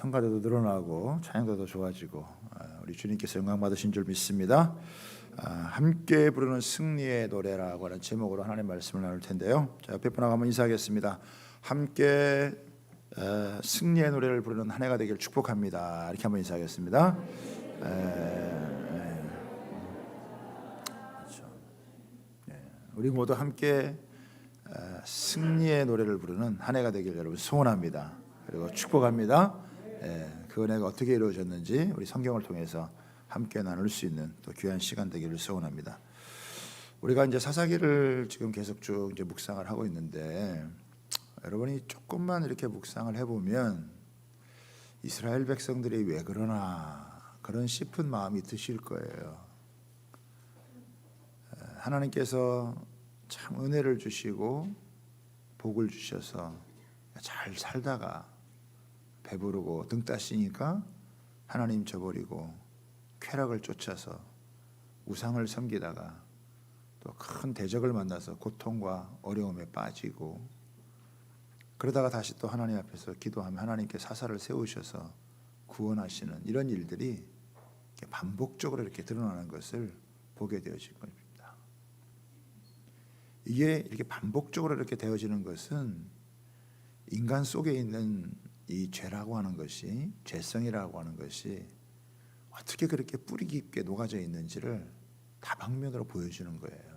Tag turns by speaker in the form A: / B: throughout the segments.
A: 성가대도 늘어나고 찬양도 더 좋아지고 우리 주님께서 영광 받으신 줄 믿습니다. 함께 부르는 승리의 노래라고 하는 제목으로 하나님의 말씀을 나눌 텐데요. 자, 옆에 분하고 한번 인사하겠습니다. 함께 승리의 노래를 부르는 한 해가 되길 축복합니다. 이렇게 한번 인사하겠습니다. 그렇죠. 우리 모두 함께 승리의 노래를 부르는 한 해가 되길 여러분 소원합니다. 그리고 축복합니다. 그 은혜가 어떻게 이루어졌는지 우리 성경을 통해서 함께 나눌 수 있는 또 귀한 시간 되기를 소원합니다. 우리가 이제 사사기를 지금 계속 쭉 이제 묵상을 하고 있는데 여러분이 조금만 이렇게 묵상을 해보면 이스라엘 백성들이 왜 그러나 그런 싶은 마음이 드실 거예요. 하나님께서 참 은혜를 주시고 복을 주셔서 잘 살다가 배부르고 등 따시니까 하나님 저버리고 쾌락을 쫓아서 우상을 섬기다가 또 큰 대적을 만나서 고통과 어려움에 빠지고 그러다가 다시 또 하나님 앞에서 기도하면 하나님께 사사를 세우셔서 구원하시는 이런 일들이 반복적으로 이렇게 드러나는 것을 보게 되어질 겁니다. 이게 이렇게 반복적으로 이렇게 되어지는 것은 인간 속에 있는 이 죄라고 하는 것이, 죄성이라고 하는 것이 어떻게 그렇게 뿌리 깊게 녹아져 있는지를 다방면으로 보여주는 거예요.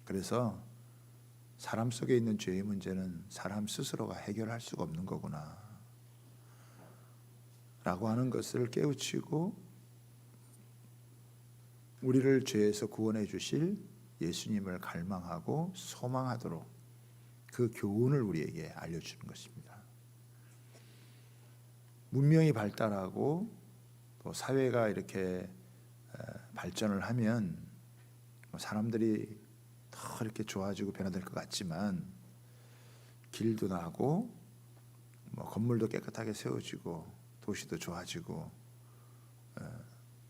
A: 그래서 사람 속에 있는 죄의 문제는 사람 스스로가 해결할 수가 없는 거구나 라고 하는 것을 깨우치고 우리를 죄에서 구원해 주실 예수님을 갈망하고 소망하도록 그 교훈을 우리에게 알려주는 것입니다. 문명이 발달하고 또 사회가 이렇게 발전을 하면 사람들이 더 이렇게 좋아지고 변화될 것 같지만 길도 나고 건물도 깨끗하게 세워지고 도시도 좋아지고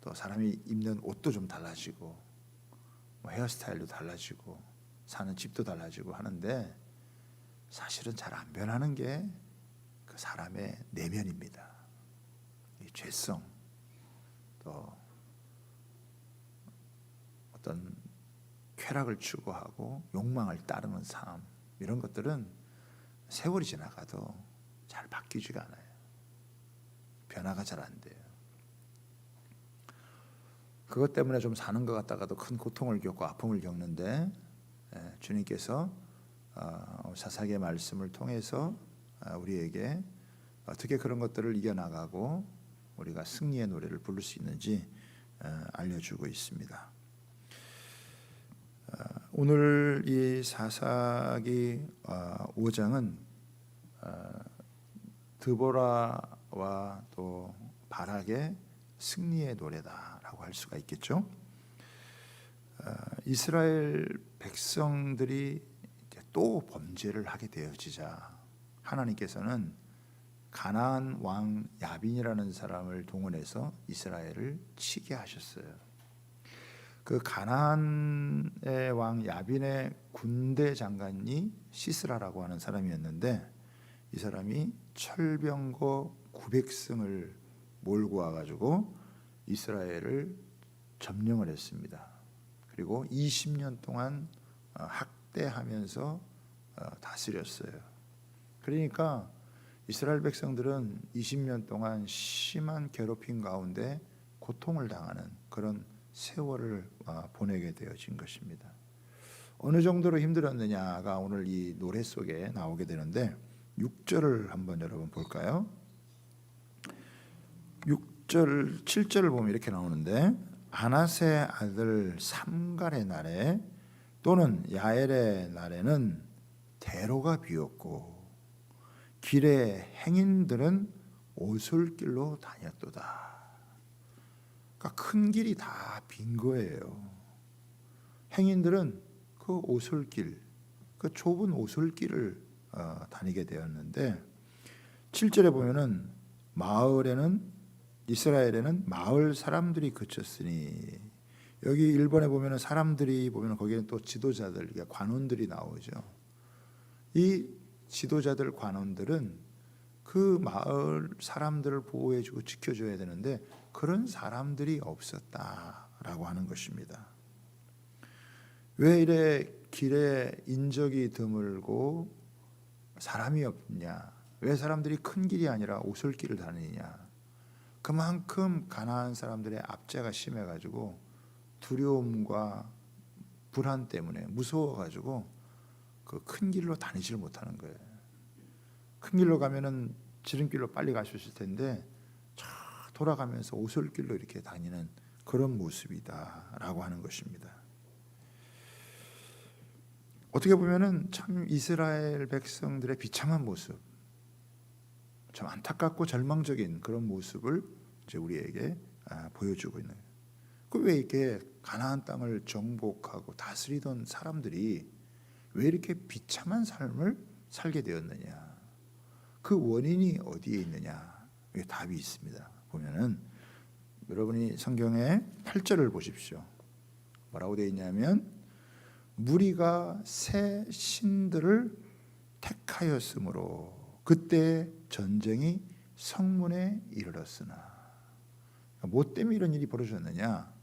A: 또 사람이 입는 옷도 좀 달라지고 헤어스타일도 달라지고 사는 집도 달라지고 하는데 사실은 잘 안 변하는 게 그 사람의 내면입니다. 이 죄성 또 어떤 쾌락을 추구하고 욕망을 따르는 삶 이런 것들은 세월이 지나가도 잘 바뀌지가 않아요. 변화가 잘 안 돼요. 그것 때문에 좀 사는 것 같다가도 큰 고통을 겪고 아픔을 겪는데 주님께서 사사기의 말씀을 통해서 우리에게 어떻게 그런 것들을 이겨나가고 우리가 승리의 노래를 부를 수 있는지 알려주고 있습니다. 오늘 이 사사기 5장은 드보라와 또 바락의 승리의 노래다라고 할 수가 있겠죠. 이스라엘 백성들이 또 범죄를 하게 되어지자 하나님께서는 가나안 왕 야빈이라는 사람을 동원해서 이스라엘을 치게 하셨어요. 그 가나안의 왕 야빈의 군대 장관이 시스라라고 하는 사람이었는데 이 사람이 철병거 900승을 몰고 와가지고 이스라엘을 점령을 했습니다. 그리고 20년 동안 학대하면서 다스렸어요. 그러니까 이스라엘 백성들은 20년 동안 심한 괴롭힘 가운데 고통을 당하는 그런 세월을 보내게 되어진 것입니다. 어느 정도로 힘들었느냐가 오늘 이 노래 속에 나오게 되는데 6절을 한번 여러분 볼까요? 6절, 7절을 보면 이렇게 나오는데 아낫의 아들 삼갈의 날에 또는 야엘의 날에는 대로가 비었고 길의 행인들은 오솔길로 다녔도다. 그러니까 큰 길이 다 빈 거예요. 행인들은 그 오솔길, 그 좁은 오솔길을 다니게 되었는데 7절에 보면은 마을에는 이스라엘에는 마을 사람들이 그쳤으니 여기 일본에 보면은 사람들이 보면은 거기에는 또 지도자들, 관원들이 나오죠. 이 지도자들 관원들은 그 마을 사람들을 보호해주고 지켜줘야 되는데 그런 사람들이 없었다라고 하는 것입니다. 왜 이래 길에 인적이 드물고 사람이 없냐? 왜 사람들이 큰 길이 아니라 오솔길을 다니냐? 그만큼 가나안 사람들의 압제가 심해가지고 두려움과 불안 때문에 무서워가지고 그 큰 길로 다니지를 못하는 거예요. 큰 길로 가면은 지름길로 빨리 갈 수 있을 텐데 돌아가면서 오솔길로 이렇게 다니는 그런 모습이다라고 하는 것입니다. 어떻게 보면은 참 이스라엘 백성들의 비참한 모습, 참 안타깝고 절망적인 그런 모습을 이제 우리에게 보여주고 있는. 그 왜 이렇게 가나안 땅을 정복하고 다스리던 사람들이 왜 이렇게 비참한 삶을 살게 되었느냐? 그 원인이 어디에 있느냐? 여기 답이 있습니다. 보면은 여러분이 성경의 8절을 보십시오. 뭐라고 되어 있냐면 무리가 새 신들을 택하였으므로 그때 전쟁이 성문에 이르렀으나. 뭐 때문에 이런 일이 벌어졌느냐?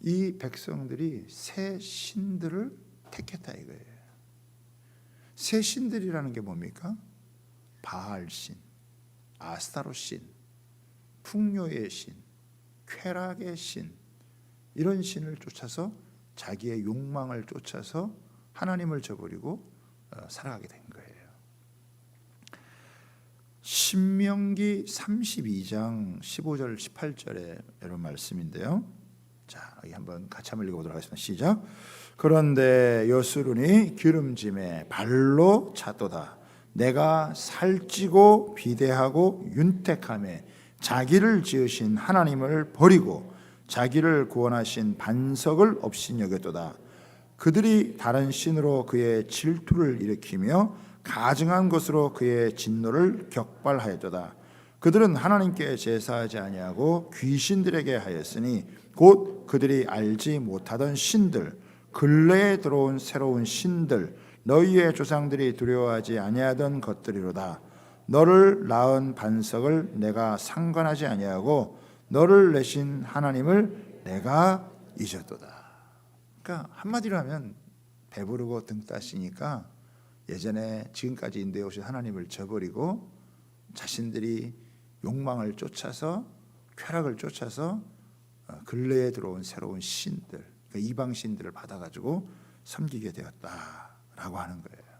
A: 이 백성들이 새 신들을 택했다 이거예요. 새 신들이라는 게 뭡니까? 바알신, 아스타롯신, 풍요의 신, 쾌락의 신, 이런 신을 쫓아서 자기의 욕망을 쫓아서 하나님을 저버리고 살아가게 된 거예요. 신명기 32장 15절 18절에 이런 말씀인데요. 자, 여기 한번 같이 한번 읽어보도록 하겠습니다. 시작. 그런데 여수론이 기름짐에 발로 차도다. 내가 살찌고 비대하고 윤택함에 자기를 지으신 하나님을 버리고 자기를 구원하신 반석을 없인 여겼도다. 그들이 다른 신으로 그의 질투를 일으키며 가증한 것으로 그의 진노를 격발하였도다. 그들은 하나님께 제사하지 아니하고 귀신들에게 하였으니 곧 그들이 알지 못하던 신들, 근래에 들어온 새로운 신들, 너희의 조상들이 두려워하지 아니하던 것들이로다. 너를 낳은 반석을 내가 상관하지 아니하고 너를 내신 하나님을 내가 잊었도다. 그러니까 한마디로 하면 배부르고 등 따시니까 예전에 지금까지 인도해 오신 하나님을 저버리고 자신들이 욕망을 쫓아서 쾌락을 쫓아서 근래에 들어온 새로운 신들, 이방 신들을 받아가지고 섬기게 되었다라고 하는 거예요.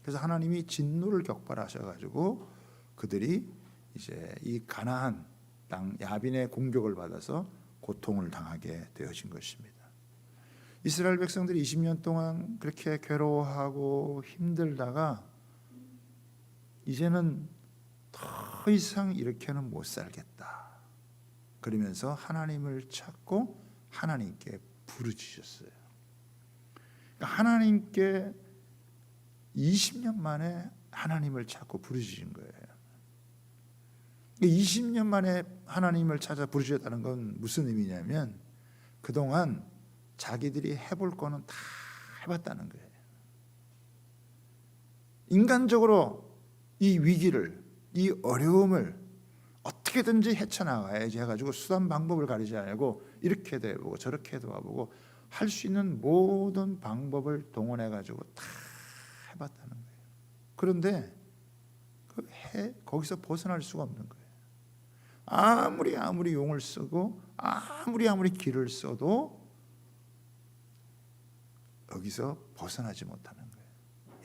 A: 그래서 하나님이 진노를 격발하셔가지고 그들이 이제 이 가나안 땅 야빈의 공격을 받아서 고통을 당하게 되어진 것입니다. 이스라엘 백성들이 20년 동안 그렇게 괴로워하고 힘들다가 이제는 더 이상 이렇게는 못 살겠다. 그러면서 하나님을 찾고 하나님께 부르짖으셨어요. 그러니까 하나님께 20년 만에 하나님을 찾고 부르짖은 거예요. 20년 만에 하나님을 찾아 부르짖었다는 건 무슨 의미냐면 그동안 자기들이 해볼 거는 다 해봤다는 거예요. 인간적으로 이 위기를, 이 어려움을 어떻게든지 헤쳐나가야지 해가지고 수단 방법을 가리지 않고 이렇게도 해보고 저렇게도 해보고 할 수 있는 모든 방법을 동원해가지고 다 해봤다는 거예요. 그런데 거기서 벗어날 수가 없는 거예요. 아무리 용을 쓰고 아무리 길을 써도 여기서 벗어나지 못하는 거예요.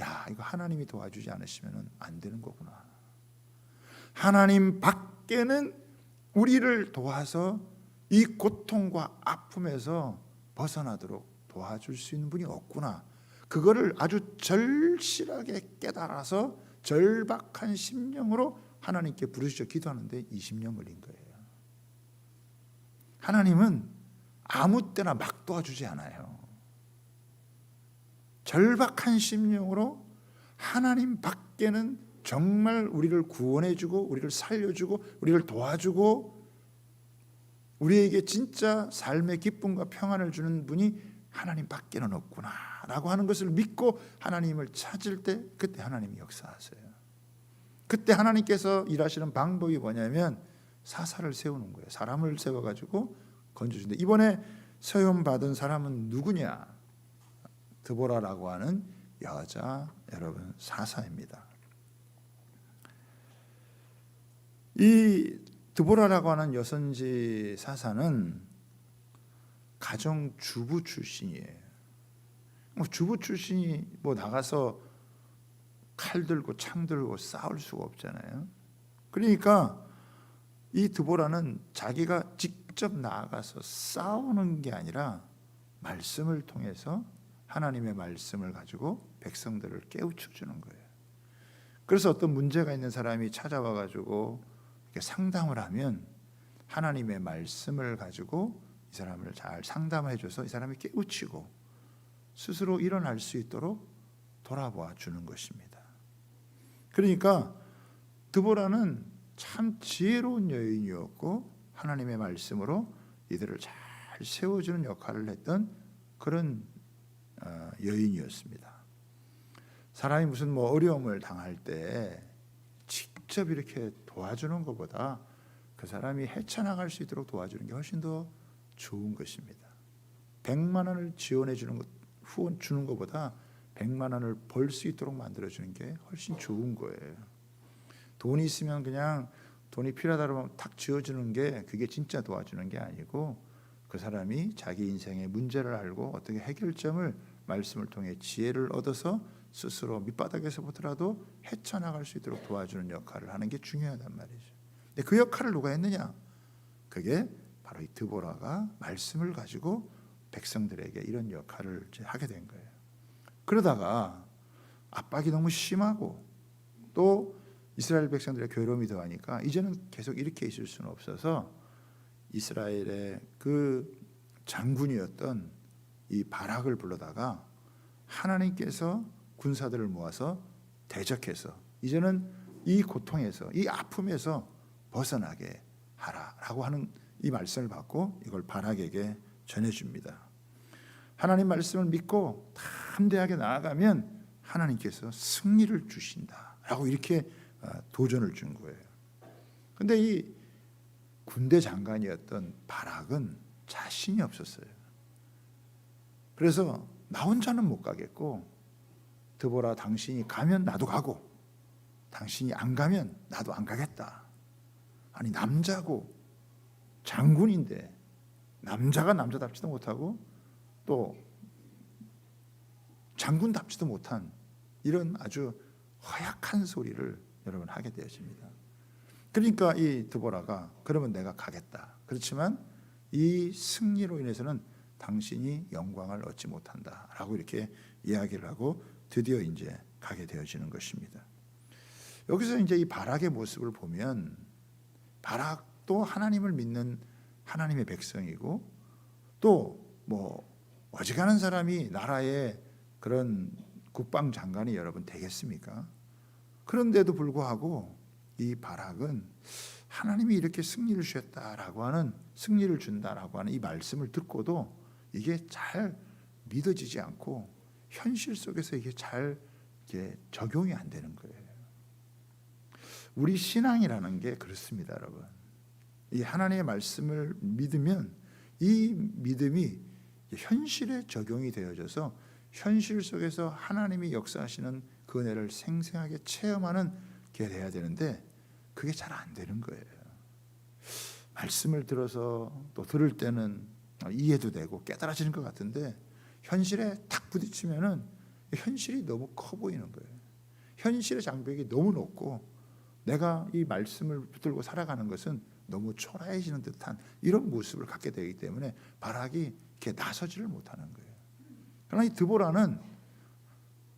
A: 야, 이거 하나님이 도와주지 않으시면 안 되는 거구나. 하나님 밖에는 우리를 도와서 이 고통과 아픔에서 벗어나도록 도와줄 수 있는 분이 없구나. 그거를 아주 절실하게 깨달아서 절박한 심령으로 하나님께 부르짖어 기도하는데 20년 걸린 거예요. 하나님은 아무 때나 막 도와주지 않아요. 절박한 심령으로 하나님 밖에는 정말 우리를 구원해주고 우리를 살려주고 우리를 도와주고 우리에게 진짜 삶의 기쁨과 평안을 주는 분이 하나님 밖에는 없구나 라고 하는 것을 믿고 하나님을 찾을 때 그때 하나님이 역사하세요. 그때 하나님께서 일하시는 방법이 뭐냐면 사사를 세우는 거예요. 사람을 세워가지고 건져준다. 이번에 세움 받은 사람은 누구냐? 드보라라고 하는 여자 여러분 사사입니다. 이 드보라라고 하는 여선지 사사는 가정 주부 출신이에요. 주부 출신이 나가서 칼 들고 창 들고 싸울 수가 없잖아요. 그러니까 이 드보라는 자기가 직접 나아가서 싸우는 게 아니라 말씀을 통해서 하나님의 말씀을 가지고 백성들을 깨우쳐 주는 거예요. 그래서 어떤 문제가 있는 사람이 찾아와 가지고 이렇게 상담을 하면 하나님의 말씀을 가지고 이 사람을 잘 상담해 줘서 이 사람이 깨우치고 스스로 일어날 수 있도록 돌아보아 주는 것입니다. 그러니까 드보라는 참 지혜로운 여인이었고 하나님의 말씀으로 이들을 잘 세워주는 역할을 했던 그런 여인이었습니다. 사람이 무슨 어려움을 당할 때 직접 이렇게 도와주는 것보다 그 사람이 헤쳐나갈 수 있도록 도와주는 게 훨씬 더 좋은 것입니다. 100만 원을 지원해 주는 것, 후원 주는 것보다 100만 원을 벌 수 있도록 만들어 주는 게 훨씬 좋은 거예요. 돈이 있으면 그냥 돈이 필요하다고 탁 지어주는 게 그게 진짜 도와주는 게 아니고 그 사람이 자기 인생의 문제를 알고 어떻게 해결점을 말씀을 통해 지혜를 얻어서 스스로 밑바닥에서부터라도 헤쳐나갈 수 있도록 도와주는 역할을 하는 게 중요하단 말이죠. 근데 그 역할을 누가 했느냐? 그게 바로 이 드보라가 말씀을 가지고 백성들에게 이런 역할을 하게 된 거예요. 그러다가 압박이 너무 심하고 또 이스라엘 백성들의 괴로움이 더하니까 이제는 계속 이렇게 있을 수는 없어서 이스라엘의 그 장군이었던 이 바락을 불러다가 하나님께서 군사들을 모아서 대적해서 이제는 이 고통에서 이 아픔에서 벗어나게 하라라고 하는 이 말씀을 받고 이걸 바락에게 전해줍니다. 하나님 말씀을 믿고 담대하게 나아가면 하나님께서 승리를 주신다라고 이렇게 도전을 준 거예요. 근데 이 군대 장관이었던 바락은 자신이 없었어요. 그래서 나 혼자는 못 가겠고 드보라 당신이 가면 나도 가고 당신이 안 가면 나도 안 가겠다. 아니 남자고 장군인데 남자가 남자답지도 못하고 또 장군답지도 못한 이런 아주 허약한 소리를 여러분 하게 되어집니다. 그러니까 이 드보라가 그러면 내가 가겠다. 그렇지만 이 승리로 인해서는 당신이 영광을 얻지 못한다라고 이렇게 이야기를 하고 드디어 이제 가게 되어지는 것입니다. 여기서 이제 이 바락의 모습을 보면 바락도 하나님을 믿는 하나님의 백성이고 또 어지간한 사람이 나라의 그런 국방 장관이 여러분 되겠습니까? 그런데도 불구하고 이 바락은 하나님이 이렇게 승리를 주셨다라고 하는 승리를 준다라고 하는 이 말씀을 듣고도 이게 잘 믿어지지 않고 현실 속에서 이게 잘 적용이 안 되는 거예요. 우리 신앙이라는 게 그렇습니다, 여러분. 이 하나님의 말씀을 믿으면 이 믿음이 현실에 적용이 되어져서 현실 속에서 하나님이 역사하시는 그 은혜를 생생하게 체험하는 게 돼야 되는데 그게 잘 안 되는 거예요. 말씀을 들어서 또 들을 때는 이해도 되고 깨달아지는 것 같은데 현실에 탁 부딪히면은 현실이 너무 커 보이는 거예요. 현실의 장벽이 너무 높고 내가 이 말씀을 붙들고 살아가는 것은 너무 초라해지는 듯한 이런 모습을 갖게 되기 때문에 바락이 이렇게 나서지를 못하는 거예요. 그러나 이 드보라는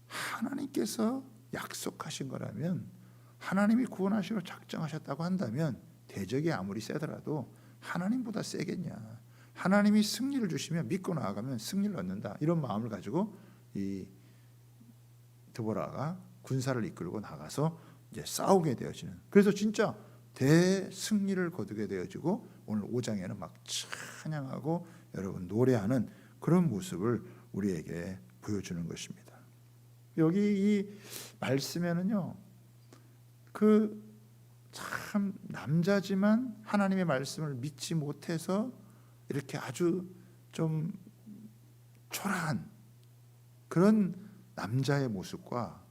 A: 하나님께서 약속하신 거라면 하나님이 구원하시러 작정하셨다고 한다면 대적이 아무리 세더라도 하나님보다 세겠냐. 하나님이 승리를 주시면 믿고 나아가면 승리를 얻는다. 이런 마음을 가지고 이 드보라가 군사를 이끌고 나가서 이제 싸우게 되어지는. 그래서 진짜 대승리를 거두게 되어지고 오늘 5장에는 막 찬양하고 여러분 노래하는 그런 모습을 우리에게 보여주는 것입니다. 여기 이 말씀에는요 참 남자지만 하나님의 말씀을 믿지 못해서 이렇게 아주 좀 초라한 그런 남자의 모습과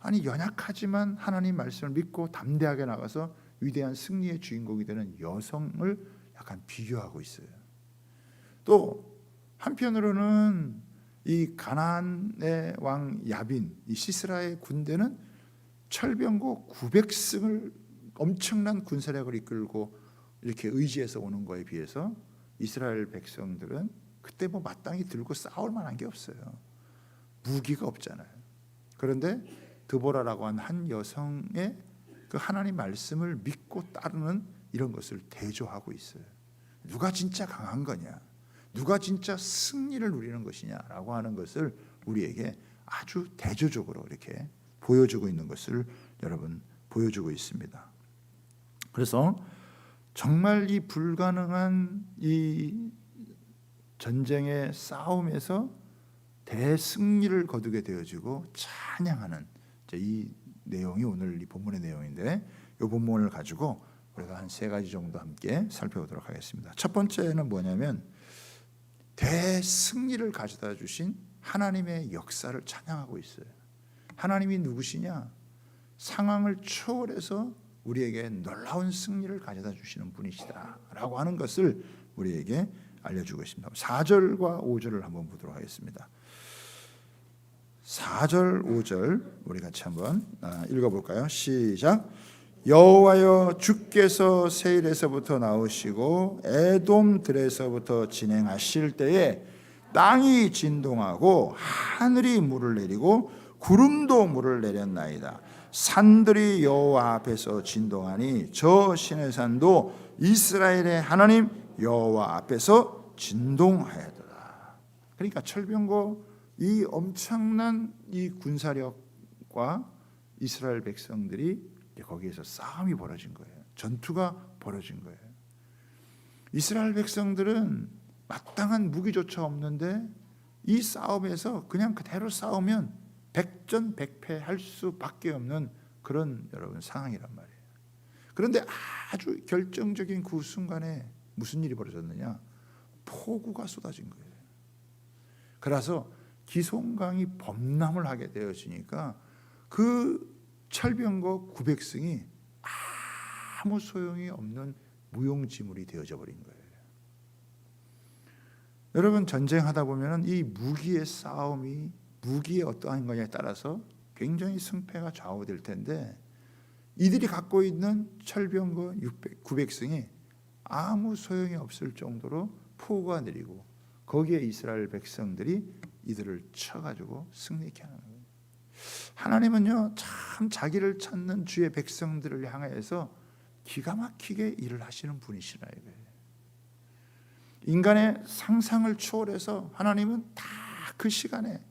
A: 아니 연약하지만 하나님 말씀을 믿고 담대하게 나가서 위대한 승리의 주인공이 되는 여성을 약간 비교하고 있어요. 또 한편으로는 이 가나안의 왕 야빈, 이 시스라의 군대는 철병거 900승을 엄청난 군사력을 이끌고 이렇게 의지해서 오는 거에 비해서 이스라엘 백성들은 그때 뭐 마땅히 들고 싸울 만한 게 없어요. 무기가 없잖아요. 그런데 드보라라고 한 여성의 그 하나님 말씀을 믿고 따르는 이런 것을 대조하고 있어요. 누가 진짜 강한 거냐, 누가 진짜 승리를 누리는 것이냐라고 하는 것을 우리에게 아주 대조적으로 이렇게 보여주고 있는 것을 여러분 보여주고 있습니다. 그래서 정말 이 불가능한 이 전쟁의 싸움에서 대승리를 거두게 되어지고 찬양하는 이 내용이 오늘 이 본문의 내용인데, 이 본문을 가지고 우리가 한 세 가지 정도 함께 살펴보도록 하겠습니다. 첫 번째는 뭐냐면 대승리를 가져다 주신 하나님의 역사를 찬양하고 있어요. 하나님이 누구시냐? 상황을 초월해서 우리에게 놀라운 승리를 가져다 주시는 분이시다라고 하는 것을 우리에게 알려주고 있습니다. 4절과 5절을 한번 보도록 하겠습니다. 4절 5절 우리 같이 한번 읽어볼까요? 시작. 여호와여 주께서 세일에서부터 나오시고 에돔들에서부터 진행하실 때에 땅이 진동하고 하늘이 물을 내리고 구름도 물을 내렸나이다. 산들이 여호와 앞에서 진동하니 저 시내산도 이스라엘의 하나님 여호와 앞에서 진동하였도다. 그러니까 철병거 이 엄청난 이 군사력과 이스라엘 백성들이 거기에서 싸움이 벌어진 거예요. 전투가 벌어진 거예요. 이스라엘 백성들은 마땅한 무기조차 없는데 이 싸움에서 그냥 그대로 싸우면 백전백패할 수밖에 없는 그런 여러분 상황이란 말이에요. 그런데 아주 결정적인 그 순간에 무슨 일이 벌어졌느냐? 폭우가 쏟아진 거예요. 그래서 기송강이 범람을 하게 되어지니까 그 철병거 900승이 아무 소용이 없는 무용지물이 되어져 버린 거예요. 여러분 전쟁하다 보면 이 무기의 싸움이 무기의 어떠한 거냐에 따라서 굉장히 승패가 좌우될 텐데 이들이 갖고 있는 철병거 900승이 아무 소용이 없을 정도로 폭우가 내리고 거기에 이스라엘 백성들이 이들을 쳐가지고 승리케 하는 거예요. 하나님은요 참 자기를 찾는 주의 백성들을 향해서 기가 막히게 일을 하시는 분이시라 이거예요. 인간의 상상을 초월해서 하나님은 다 그 시간에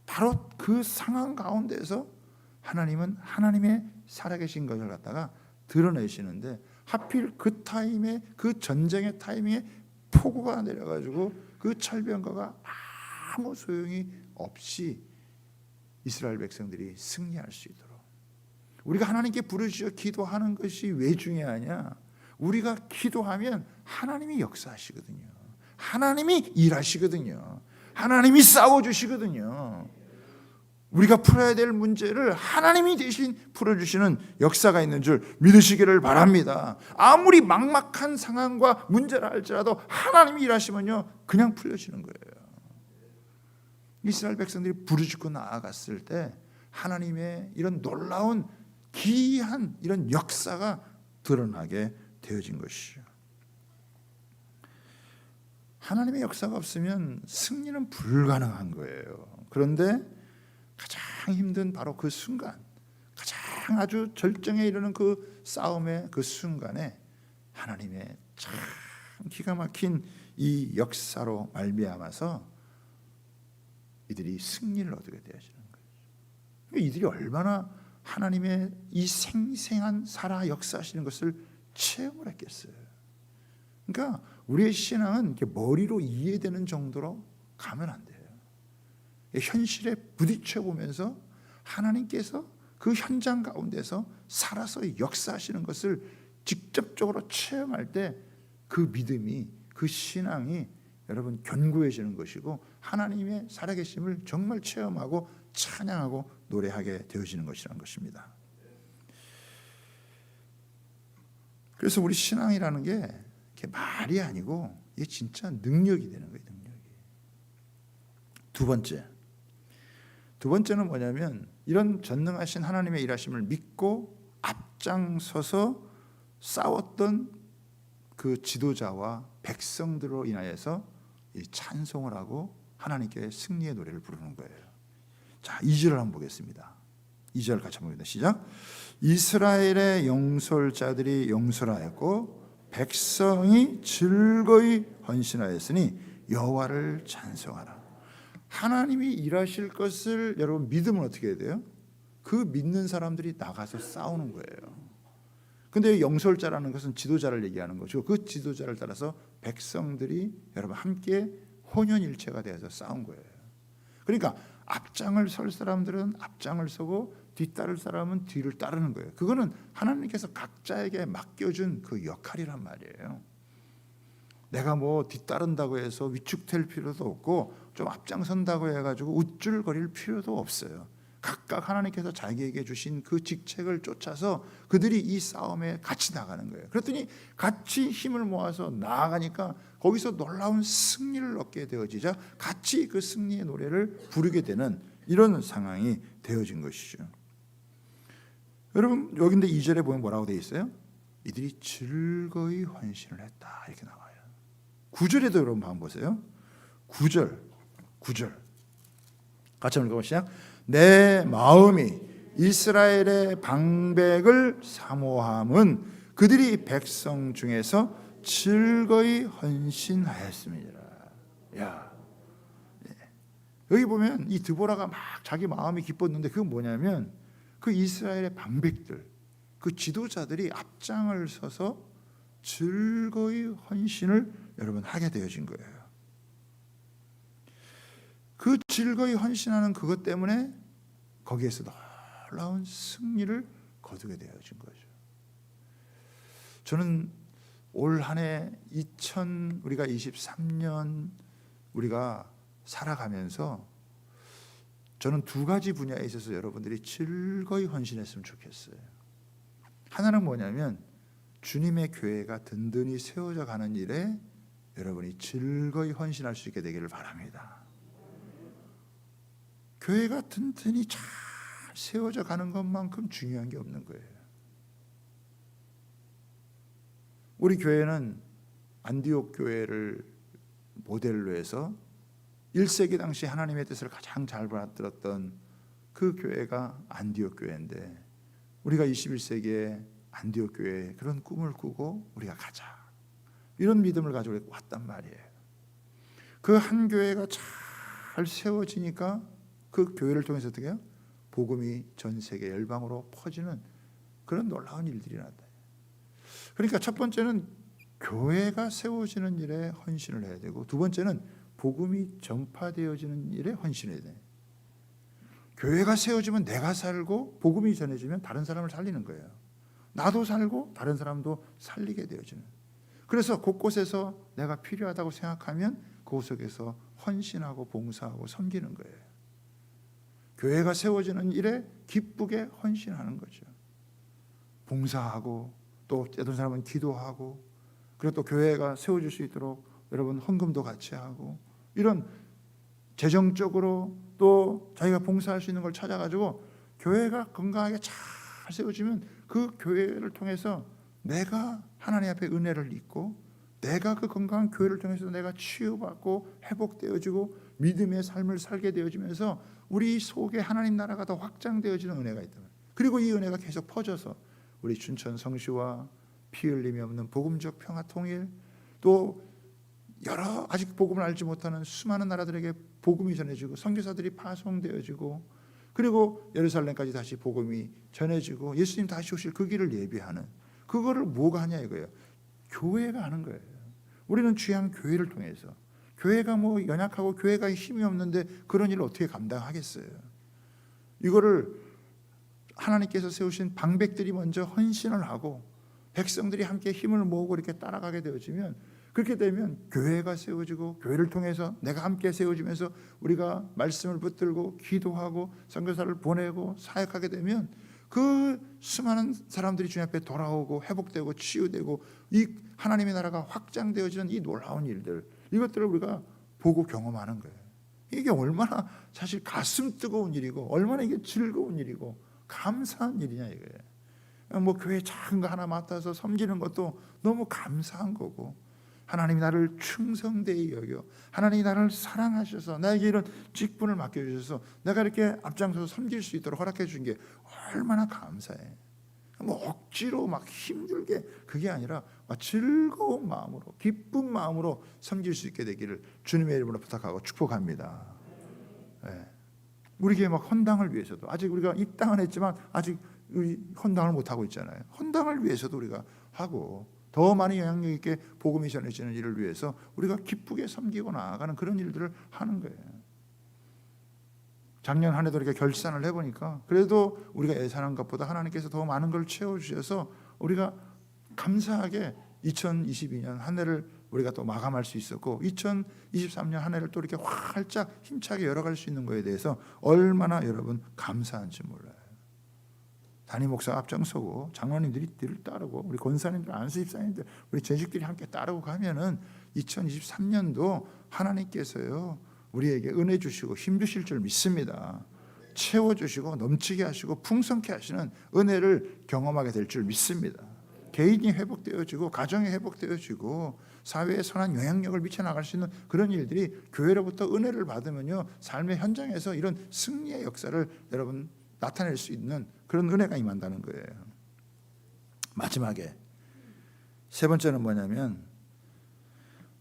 A: 바로 그 상황 가운데서 하나님은 하나님의 살아계신 것을 갖다가 드러내시는데 하필 그 타임에 그 전쟁의 타이밍에 폭우가 내려가지고 그 철병거가 아무 소용이 없이 이스라엘 백성들이 승리할 수 있도록 우리가 하나님께 부르짖어 기도하는 것이 왜 중요하냐? 우리가 기도하면 하나님이 역사하시거든요. 하나님이 일하시거든요. 하나님이 싸워주시거든요. 우리가 풀어야 될 문제를 하나님이 대신 풀어주시는 역사가 있는 줄 믿으시기를 바랍니다. 아무리 막막한 상황과 문제라 할지라도 하나님이 일하시면요 그냥 풀려지는 거예요. 이스라엘 백성들이 부르짖고 나아갔을 때 하나님의 이런 놀라운 기이한 이런 역사가 드러나게 되어진 것이죠. 하나님의 역사가 없으면 승리는 불가능한 거예요. 그런데 가장 힘든 바로 그 순간, 가장 아주 절정에 이르는 그 싸움의 그 순간에 하나님의 참 기가 막힌 이 역사로 말미암아서 이들이 승리를 얻게 되어지는 거예요. 이들이 얼마나 하나님의 이 생생한 살아 역사하시는 것을 체험을 했겠어요. 그러니까 우리의 신앙은 이렇게 머리로 이해되는 정도로 가면 안 돼요. 현실에 부딪혀 보면서 하나님께서 그 현장 가운데서 살아서 역사하시는 것을 직접적으로 체험할 때 그 믿음이, 그 신앙이 여러분 견고해지는 것이고 하나님의 살아계심을 정말 체험하고 찬양하고 노래하게 되어지는 것이라는 것입니다. 그래서 우리 신앙이라는 게 이렇게 말이 아니고 이게 진짜 능력이 되는 거예요. 능력이. 두 번째는 뭐냐면 이런 전능하신 하나님의 일하심을 믿고 앞장서서 싸웠던 그 지도자와 백성들로 인하여서 이 찬송을 하고 하나님께 승리의 노래를 부르는 거예요. 자, 2절을 한번 보겠습니다. 2절 같이 한번 봅니다. 시작. 이스라엘의 영솔자들이 영솔하였고 백성이 즐거이 헌신하였으니 여호와를 찬송하라. 하나님이 일하실 것을 여러분 믿으면 어떻게 해야 돼요? 그 믿는 사람들이 나가서 싸우는 거예요. 근데 영솔자라는 것은 지도자를 얘기하는 거죠. 그 지도자를 따라서 백성들이 여러분 함께 혼연일체가 되어서 싸운 거예요. 그러니까 앞장을 설 사람들은 앞장을 서고 뒤따를 사람은 뒤를 따르는 거예요. 그거는 하나님께서 각자에게 맡겨준 그 역할이란 말이에요. 내가 뭐 뒤따른다고 해서 위축될 필요도 없고 좀 앞장선다고 해가지고 우쭐거릴 필요도 없어요. 각각 하나님께서 자기에게 주신 그 직책을 쫓아서 그들이 이 싸움에 같이 나가는 거예요. 그랬더니 같이 힘을 모아서 나아가니까 거기서 놀라운 승리를 얻게 되어지자 같이 그 승리의 노래를 부르게 되는 이런 상황이 되어진 것이죠. 여러분 여기인데 2절에 보면 뭐라고 되어 있어요? 이들이 즐거이 헌신을 했다 이렇게 나와요. 9절에도 여러분 한번 보세요. 9절 같이 한번 읽어보시죠. 내 마음이 이스라엘의 방백을 사모함은 그들이 백성 중에서 즐거이 헌신하였습니다. 야, 여기 보면 이 드보라가 막 자기 마음이 기뻤는데 그건 뭐냐면 그 이스라엘의 방백들, 그 지도자들이 앞장을 서서 즐거이 헌신을 여러분 하게 되어진 거예요. 그 즐거이 헌신하는 그것 때문에 거기에서 놀라운 승리를 거두게 되어진 거죠. 저는 올 한 해 우리가 23년 우리가 살아가면서 저는 두 가지 분야에 있어서 여러분들이 즐거이 헌신했으면 좋겠어요. 하나는 뭐냐면 주님의 교회가 든든히 세워져 가는 일에 여러분이 즐거이 헌신할 수 있게 되기를 바랍니다. 교회가 든든히 잘 세워져 가는 것만큼 중요한 게 없는 거예요. 우리 교회는 안디옥 교회를 모델로 해서 1세기 당시 하나님의 뜻을 가장 잘 받들었던 그 교회가 안디옥 교회인데 우리가 21세기에 안디옥 교회에 그런 꿈을 꾸고 우리가 가자 이런 믿음을 가지고 왔단 말이에요. 그 한 교회가 잘 세워지니까 그 교회를 통해서 어떻게 해요? 복음이 전 세계 열방으로 퍼지는 그런 놀라운 일들이 났다. 그러니까 첫 번째는 교회가 세워지는 일에 헌신을 해야 되고 두 번째는 복음이 전파되어지는 일에 헌신해야 돼. 교회가 세워지면 내가 살고 복음이 전해지면 다른 사람을 살리는 거예요. 나도 살고 다른 사람도 살리게 되어지는. 그래서 곳곳에서 내가 필요하다고 생각하면 그 속에서 헌신하고 봉사하고 섬기는 거예요. 교회가 세워지는 일에 기쁘게 헌신하는 거죠. 봉사하고 또 어떤 사람은 기도하고 그리고 또 교회가 세워질 수 있도록 여러분 헌금도 같이 하고 이런 재정적으로 또 자기가 봉사할 수 있는 걸 찾아가지고 교회가 건강하게 잘 세워지면 그 교회를 통해서 내가 하나님 앞에 은혜를 입고 내가 그 건강한 교회를 통해서 내가 치유받고 회복되어지고 믿음의 삶을 살게 되어지면서 우리 속에 하나님 나라가 더 확장되어지는 은혜가 있다. 그리고 이 은혜가 계속 퍼져서 우리 춘천 성시와 피 흘림이 없는 복음적 평화 통일 또 여러 아직 복음을 알지 못하는 수많은 나라들에게 복음이 전해지고 선교사들이 파송되어지고 그리고 예루살렘까지 다시 복음이 전해지고 예수님 다시 오실 그 길을 예비하는 그거를 뭐가 하냐 이거예요. 교회가 하는 거예요. 우리는 귀한 교회를 통해서 교회가 뭐 연약하고 교회가 힘이 없는데 그런 일을 어떻게 감당하겠어요. 이거를 하나님께서 세우신 방백들이 먼저 헌신을 하고 백성들이 함께 힘을 모으고 이렇게 따라가게 되어지면, 그렇게 되면 교회가 세워지고, 교회를 통해서 내가 함께 세워지면서 우리가 말씀을 붙들고 기도하고 선교사를 보내고 사역하게 되면 그 수많은 사람들이 주님 앞에 돌아오고 회복되고 치유되고 이 하나님의 나라가 확장되어지는 이 놀라운 일들, 이것들을 우리가 보고 경험하는 거예요. 이게 얼마나 사실 가슴 뜨거운 일이고 얼마나 이게 즐거운 일이고 감사한 일이냐 이거예요. 뭐 교회 작은 거 하나 맡아서 섬기는 것도 너무 감사한 거고, 하나님이 나를 충성되이 여겨 하나님이 나를 사랑하셔서 나에게 이런 직분을 맡겨주셔서 내가 이렇게 앞장서서 섬길 수 있도록 허락해 준 게 얼마나 감사해. 뭐 억지로 막 힘들게, 그게 아니라 즐거운 마음으로 기쁜 마음으로 섬길 수 있게 되기를 주님의 이름으로 부탁하고 축복합니다. 네. 우리 교회 막 헌당을 위해서도, 아직 우리가 입당은 했지만 아직 헌당을 못하고 있잖아요. 헌당을 위해서도 우리가 하고, 더 많이 영향력 있게 복음이 전해지는 일을 위해서 우리가 기쁘게 섬기고 나아가는 그런 일들을 하는 거예요. 작년 한 해도 이렇게 결산을 해보니까 그래도 우리가 예상한 것보다 하나님께서 더 많은 걸 채워주셔서 우리가 감사하게 2022년 한 해를 우리가 또 마감할 수 있었고, 2023년 한 해를 또 이렇게 활짝 힘차게 열어갈 수 있는 것에 대해서 얼마나 여러분 감사한지 몰라요. 담임 목사 앞장서고 장로님들이 뒤를 따르고 우리 권사님들, 안수집사님들, 우리 재직들이 함께 따르고 가면은 2023년도 하나님께서요 우리에게 은혜 주시고 힘 주실 줄 믿습니다. 채워주시고 넘치게 하시고 풍성케 하시는 은혜를 경험하게 될 줄 믿습니다. 개인이 회복되어지고 가정이 회복되어지고 사회에 선한 영향력을 미쳐나갈 수 있는 그런 일들이 교회로부터 은혜를 받으면요 삶의 현장에서 이런 승리의 역사를 여러분 나타낼 수 있는 그런 은혜가 임한다는 거예요. 마지막에 세 번째는 뭐냐면,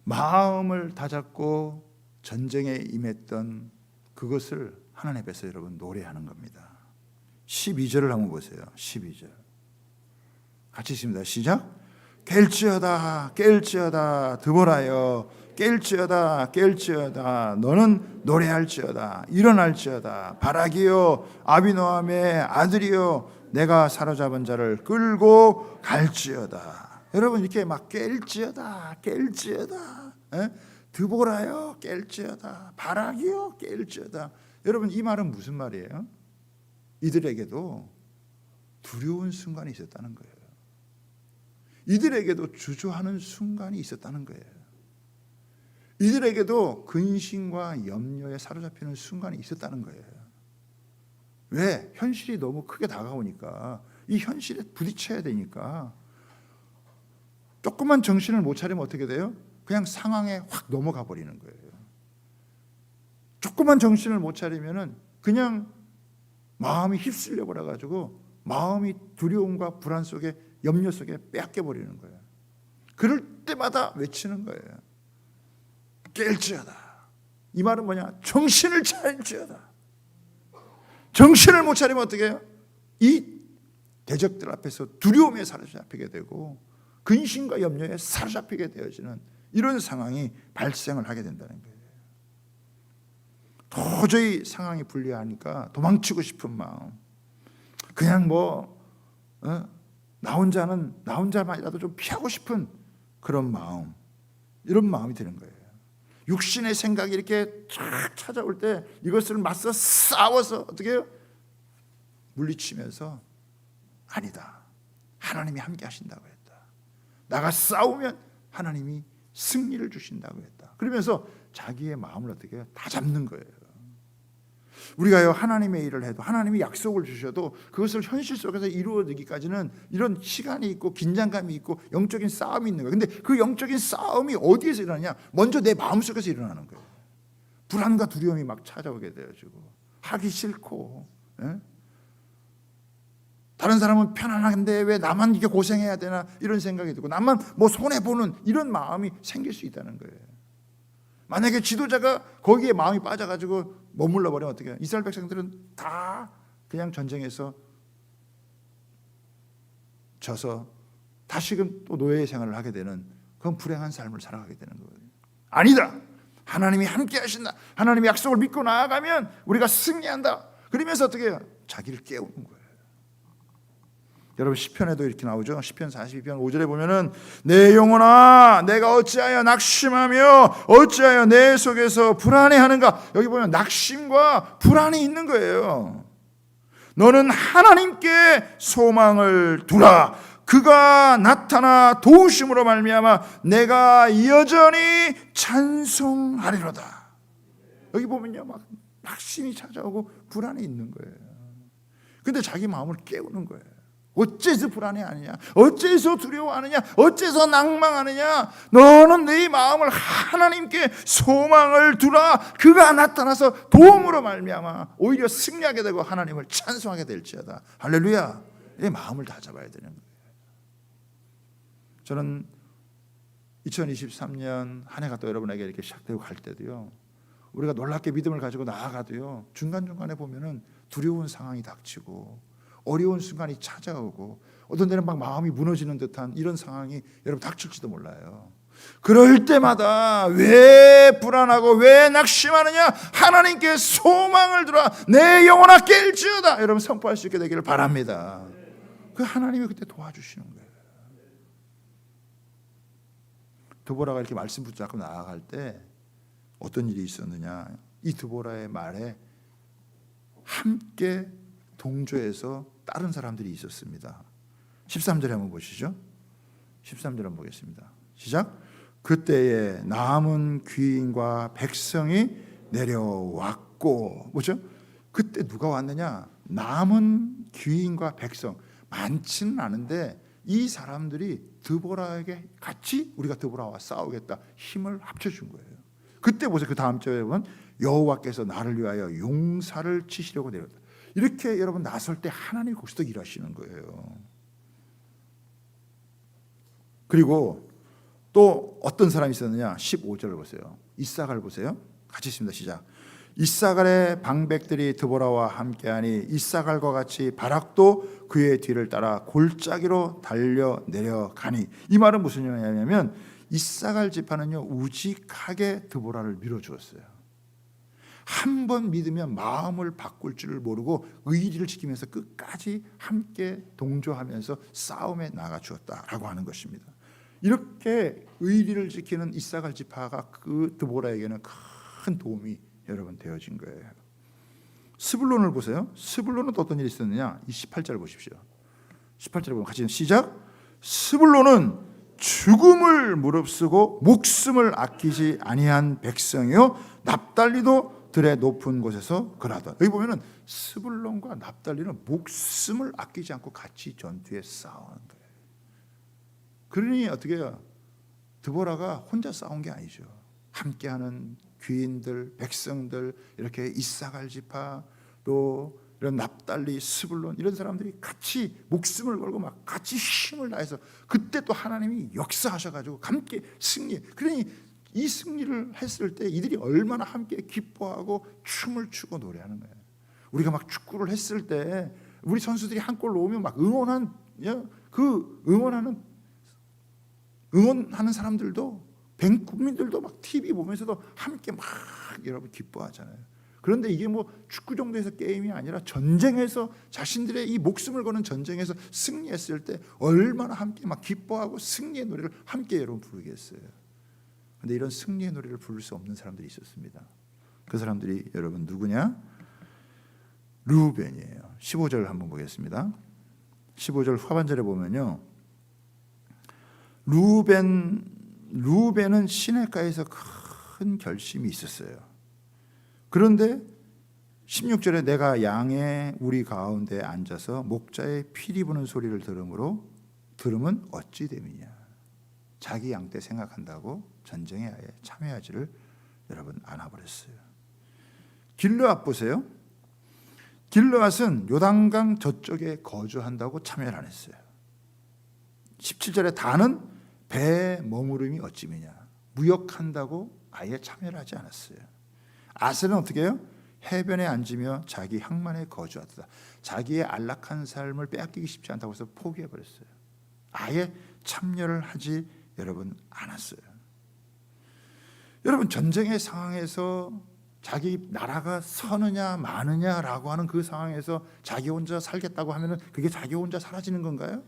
A: 마음을 다잡고 전쟁에 임했던 그것을 하나님 앞에서 여러분 노래하는 겁니다. 12절을 한번 보세요. 12절 같이 읽습니다. 시작. 깰지어다 깰지어다 드보라여 깰지어다 깰지어다 너는 노래할지어다 일어날지어다 바라기여 아비노함의 아들이여 내가 사로잡은 자를 끌고 갈지어다. 여러분 이렇게 막 깰지어다 깰지어다 드보라여 깰지어다 바라기여 깰지어다. 여러분 이 말은 무슨 말이에요? 이들에게도 두려운 순간이 있었다는 거예요. 이들에게도 주저하는 순간이 있었다는 거예요. 이들에게도 근심과 염려에 사로잡히는 순간이 있었다는 거예요. 왜? 현실이 너무 크게 다가오니까, 이 현실에 부딪혀야 되니까 조금만 정신을 못 차리면 어떻게 돼요? 그냥 상황에 확 넘어가 버리는 거예요. 조금만 정신을 못 차리면은 그냥 마음이 휩쓸려 버려 가지고 마음이 두려움과 불안 속에, 염려 속에 빼앗겨 버리는 거예요. 그럴 때마다 외치는 거예요. 깰지어다. 이 말은 뭐냐? 정신을 차릴지어다. 정신을 못 차리면 어떻게 해요? 이 대적들 앞에서 두려움에 사로잡히게 되고 근심과 염려에 사로잡히게 되어지는 이런 상황이 발생을 하게 된다는 거예요. 도저히 상황이 불리하니까 도망치고 싶은 마음, 그냥 나 혼자만이라도 좀 피하고 싶은 그런 마음, 이런 마음이 드는 거예요. 육신의 생각이 이렇게 쫙 찾아올 때 이것을 맞서 싸워서 어떻게 해요? 물리치면서 아니다, 하나님이 함께 하신다고 했다. 나가 싸우면 하나님이 승리를 주신다고 했다. 그러면서 자기의 마음을 어떻게 해요? 다 잡는 거예요. 우리가요 하나님의 일을 해도, 하나님이 약속을 주셔도 그것을 현실 속에서 이루어지기까지는 이런 시간이 있고 긴장감이 있고 영적인 싸움이 있는 거예요. 근데 그 영적인 싸움이 어디에서 일어나냐? 먼저 내 마음속에서 일어나는 거예요. 불안과 두려움이 막 찾아오게 되어지고 하기 싫고, 다른 사람은 편안한데 왜 나만 이게 고생해야 되나 이런 생각이 들고, 나만 뭐 손해보는 이런 마음이 생길 수 있다는 거예요. 만약에 지도자가 거기에 마음이 빠져가지고 머물러 버리면 어떻게 해요? 이스라엘 백성들은 다 그냥 전쟁에서 져서 다시금 또 노예의 생활을 하게 되는 그런 불행한 삶을 살아가게 되는 거예요. 아니다, 하나님이 함께 하신다, 하나님의 약속을 믿고 나아가면 우리가 승리한다. 그러면서 어떻게 해요? 자기를 깨우는 거예요. 여러분 시편에도 이렇게 나오죠. 시편 42편 5절에 보면은 내 영혼아 내가 어찌하여 낙심하며 어찌하여 내 속에서 불안해하는가. 여기 보면 낙심과 불안이 있는 거예요. 너는 하나님께 소망을 두라. 그가 나타나 도우심으로 말미암아 내가 여전히 찬송하리로다. 여기 보면요, 막 낙심이 찾아오고 불안이 있는 거예요. 근데 자기 마음을 깨우는 거예요. 어째서 불안해하느냐? 어째서 두려워하느냐? 어째서 낭망하느냐? 너는 네 마음을 하나님께 소망을 두라. 그가 나타나서 도움으로 말미암아 오히려 승리하게 되고 하나님을 찬송하게 될지어다. 할렐루야. 이 마음을 다 잡아야 되는 거예요. 저는 2023년 한 해가 또 여러분에게 이렇게 시작되고 갈 때도요, 우리가 놀랍게 믿음을 가지고 나아가도요, 중간중간에 보면은 두려운 상황이 닥치고 어려운 순간이 찾아오고 어떤 데는 막 마음이 무너지는 듯한 이런 상황이 여러분 닥칠지도 몰라요. 그럴 때마다 왜 불안하고 왜 낙심하느냐? 하나님께 소망을 두라. 내 영혼아 깰지어다. 여러분 선포할 수 있게 되기를 바랍니다. 그 하나님이 그때 도와주시는 거예요. 드보라가 이렇게 말씀 붙잡고 나아갈 때 어떤 일이 있었느냐? 이 드보라의 말에 함께 동조해서 다른 사람들이 있었습니다. 13절에 한번 보시죠. 13절 한번 보겠습니다. 시작. 그때에 남은 귀인과 백성이 내려왔고, 뭐죠? 그때 누가 왔느냐? 남은 귀인과 백성. 많지는 않은데 이 사람들이 드보라에게 같이 우리가 드보라와 싸우겠다 힘을 합쳐준 거예요. 그때 보세요. 그 다음 절에 보면 여호와께서 나를 위하여 용사를 치시려고 내렸다. 이렇게 여러분 나설 때 하나님이 거기서 일하시는 거예요. 그리고 또 어떤 사람이 있었느냐? 15절을 보세요. 이사갈 보세요. 같이 있습니다. 시작. 이사갈의 방백들이 드보라와 함께하니 이사갈과 같이 바락도 그의 뒤를 따라 골짜기로 달려 내려가니. 이 말은 무슨 의미냐면 이사갈 지파는요 우직하게 드보라를 밀어주었어요. 한 번 믿으면 마음을 바꿀 줄을 모르고 의리를 지키면서 끝까지 함께 동조하면서 싸움에 나가 주었다라고 하는 것입니다. 이렇게 의리를 지키는 이사갈 지파가 그 드보라에게는 큰 도움이 여러분 되어진 거예요. 스불론을 보세요. 스불론은 또 어떤 일이 있었느냐? 이 18절 보십시오. 18절에 보면 같이 시작. 스불론은 죽음을 무릅쓰고 목숨을 아끼지 아니한 백성이요 납달리도 들의 높은 곳에서 거하다. 여기 보면은 스불론과 납달리는 목숨을 아끼지 않고 같이 전투에 싸우는 거예요. 그러니 어떻게 해요? 드보라가 혼자 싸운 게 아니죠. 함께하는 귀인들, 백성들, 이렇게 이사갈 지파, 또 이런 납달리, 스불론 이런 사람들이 같이 목숨을 걸고 막 같이 힘을 다해서 그때 또 하나님이 역사하셔가지고 함께 승리. 그러니 이 승리를 했을 때 이들이 얼마나 함께 기뻐하고 춤을 추고 노래하는 거예요. 우리가 막 축구를 했을 때 우리 선수들이 한 골 넣으면 막 응원하는 사람들도 국민들도 막 TV 보면서도 함께 막 여러분 기뻐하잖아요. 그런데 이게 뭐 축구 정도에서 게임이 아니라 전쟁에서 자신들의 이 목숨을 거는 전쟁에서 승리했을 때 얼마나 함께 막 기뻐하고 승리의 노래를 함께 여러분 부르겠어요. 그런데 이런 승리의 노래를 부를 수 없는 사람들이 있었습니다. 그 사람들이 여러분 누구냐? 르우벤이에요. 15절 한번 보겠습니다. 15절 후반절에 보면요, 르우벤은 시내가에서 큰 결심이 있었어요. 그런데 16절에 내가 양의 우리 가운데 앉아서 목자의 피리 부는 소리를 들으면 어찌 됨이냐. 자기 양 때 생각한다고 전쟁에 아예 참여하지를 여러분 않아버렸어요. 길르앗 보세요. 길르앗은 요단강 저쪽에 거주한다고 참여를 안 했어요. 17절에 다는 배에 머무름이 어찌미냐. 무역한다고 아예 참여를 하지 않았어요. 아셀은 어떻게 해요? 해변에 앉으며 자기 항만에 거주하다. 자기의 안락한 삶을 빼앗기기 쉽지 않다고 해서 포기해버렸어요. 아예 참여를 하지 여러분 않았어요. 여러분 전쟁의 상황에서 자기 나라가 서느냐 마느냐라고 하는 그 상황에서 자기 혼자 살겠다고 하면은 그게 자기 혼자 사라지는 건가요?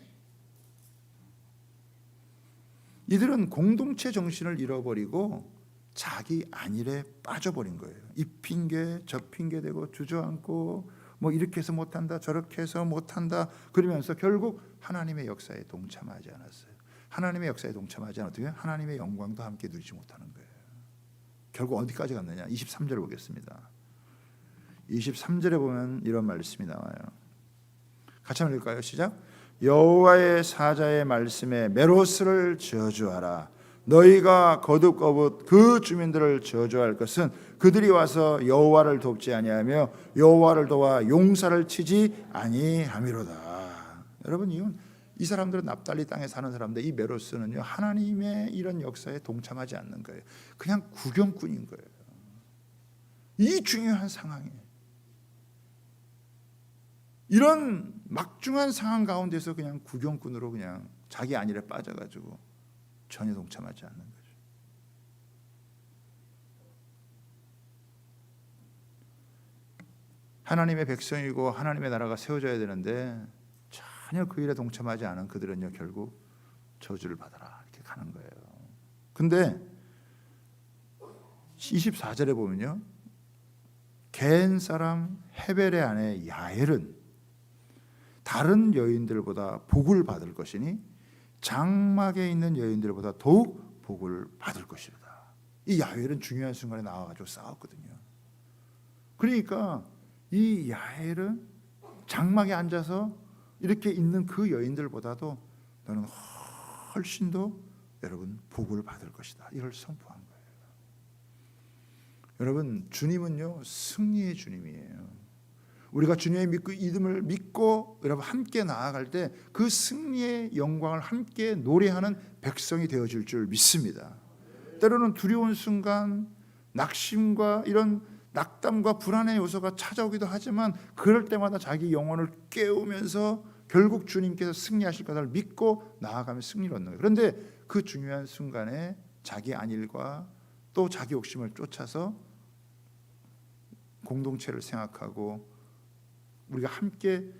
A: 이들은 공동체 정신을 잃어버리고 자기 안일에 빠져버린 거예요. 이 핑계 저 핑계 대고 주저앉고 뭐 이렇게 해서 못한다 저렇게 해서 못한다 그러면서 결국 하나님의 역사에 동참하지 않았어요. 하나님의 역사에 동참하지 않았더니 하나님의 영광도 함께 누리지 못하는 거예요. 결국 어디까지 갔느냐? 23절을 보겠습니다. 23절에 보면 이런 말씀이 나와요. 같이 한번 읽을까요? 시작. 여호와의 사자의 말씀에 메로스를 저주하라. 너희가 거듭거듭 그 주민들을 저주할 것은 그들이 와서 여호와를 돕지 아니하며 여호와를 도와 용사를 치지 아니함이로다. 여러분, 이 사람들은 납달리 땅에 사는 사람들, 이 메로스는요 하나님의 이런 역사에 동참하지 않는 거예요. 그냥 구경꾼인 거예요. 이 중요한 상황에, 이런 막중한 상황 가운데서 그냥 구경꾼으로 그냥 자기 안일에 빠져가지고 전혀 동참하지 않는 거죠. 하나님의 백성이고 하나님의 나라가 세워져야 되는데 전혀 그 일에 동참하지 않은 그들은요 결국 저주를 받아라 이렇게 가는 거예요. 근데 24절에 보면요, 겐 사람 헤벨의 아내 야엘은 다른 여인들보다 복을 받을 것이니 장막에 있는 여인들보다 더욱 복을 받을 것이다. 이 야엘은 중요한 순간에 나와가지고 싸웠거든요. 그러니까 이 야엘은 장막에 앉아서 이렇게 있는 그 여인들보다도 너는 훨씬 더 여러분 복을 받을 것이다. 이걸 선포한 거예요. 여러분, 주님은요 승리의 주님이에요. 우리가 주님의 믿음을 믿고 여러분 함께 나아갈 때 그 승리의 영광을 함께 노래하는 백성이 되어질 줄 믿습니다. 때로는 두려운 순간, 낙심과 이런 낙담과 불안의 요소가 찾아오기도 하지만 그럴 때마다 자기 영혼을 깨우면서 결국 주님께서 승리하실 것을 믿고 나아가면 승리를 얻는 거예요. 그런데 그 중요한 순간에 자기 안일과 또 자기 욕심을 쫓아서 공동체를 생각하고 우리가 함께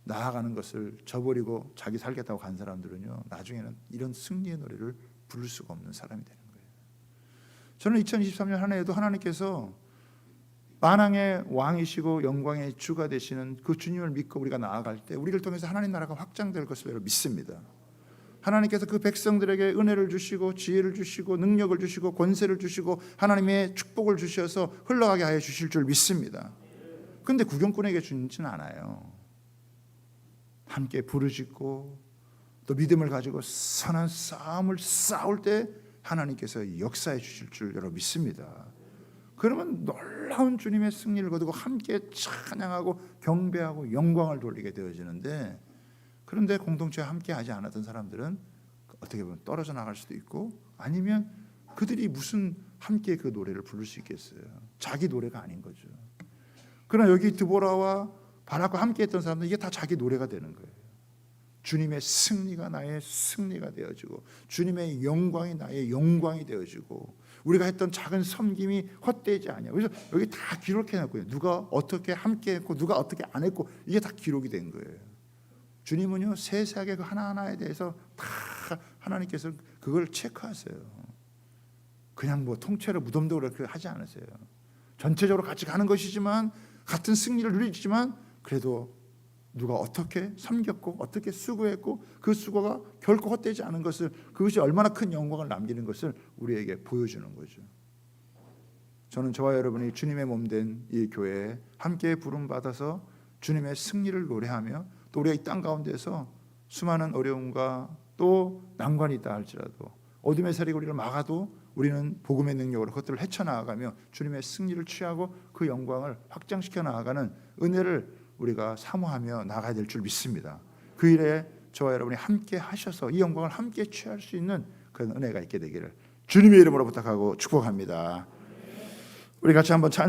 A: 나아가는 것을 저버리고 자기 살겠다고 간 사람들은요 나중에는 이런 승리의 노래를 부를 수가 없는 사람이 되는 거예요. 저는 2023년 한 해에도 하나님께서 만왕의 왕이시고 영광의 주가 되시는 그 주님을 믿고 우리가 나아갈 때 우리를 통해서 하나님 나라가 확장될 것을 믿습니다. 하나님께서 그 백성들에게 은혜를 주시고 지혜를 주시고 능력을 주시고 권세를 주시고 하나님의 축복을 주셔서 흘러가게 하여 주실 줄 믿습니다. 그런데 구경꾼에게 주지는 않아요. 함께 부르짖고 또 믿음을 가지고 선한 싸움을 싸울 때 하나님께서 역사해 주실 줄 여러분 믿습니다. 그러면 놀라운 주님의 승리를 거두고 함께 찬양하고 경배하고 영광을 돌리게 되어지는데, 그런데 공동체와 함께 하지 않았던 사람들은 어떻게 보면 떨어져 나갈 수도 있고 아니면 그들이 무슨 함께 그 노래를 부를 수 있겠어요. 자기 노래가 아닌 거죠. 그러나 여기 드보라와 바락과 함께 했던 사람들은 이게 다 자기 노래가 되는 거예요. 주님의 승리가 나의 승리가 되어지고 주님의 영광이 나의 영광이 되어지고 우리가 했던 작은 섬김이 헛되지 않냐. 그래서 여기 다 기록해 놨고요. 누가 어떻게 함께 했고 누가 어떻게 안 했고 이게 다 기록이 된 거예요. 주님은요 세세하게 그 하나하나에 대해서 다 하나님께서 그걸 체크하세요. 그냥 뭐 통째로 무덤도 그렇게 하지 않으세요. 전체적으로 같이 가는 것이지만 같은 승리를 누리지만 그래도 누가 어떻게 섬겼고 어떻게 수고했고 그 수고가 결코 헛되지 않은 것을, 그것이 얼마나 큰 영광을 남기는 것을 우리에게 보여주는 거죠. 저는 저와 여러분이 주님의 몸된 이 교회에 함께 부름받아서 주님의 승리를 노래하며 또 우리가 이 땅 가운데서 수많은 어려움과 또 난관이 있다 할지라도 어둠의 세력이 우리를 막아도 우리는 복음의 능력으로 그것들을 헤쳐나가며 주님의 승리를 취하고 그 영광을 확장시켜 나가는 은혜를 우리가 사모하며 나가야 될 줄 믿습니다. 그 일에 저와 여러분이 함께 하셔서 이 영광을 함께 취할 수 있는 그런 은혜가 있게 되기를 주님의 이름으로 부탁하고 축복합니다. 우리 같이 한번 찬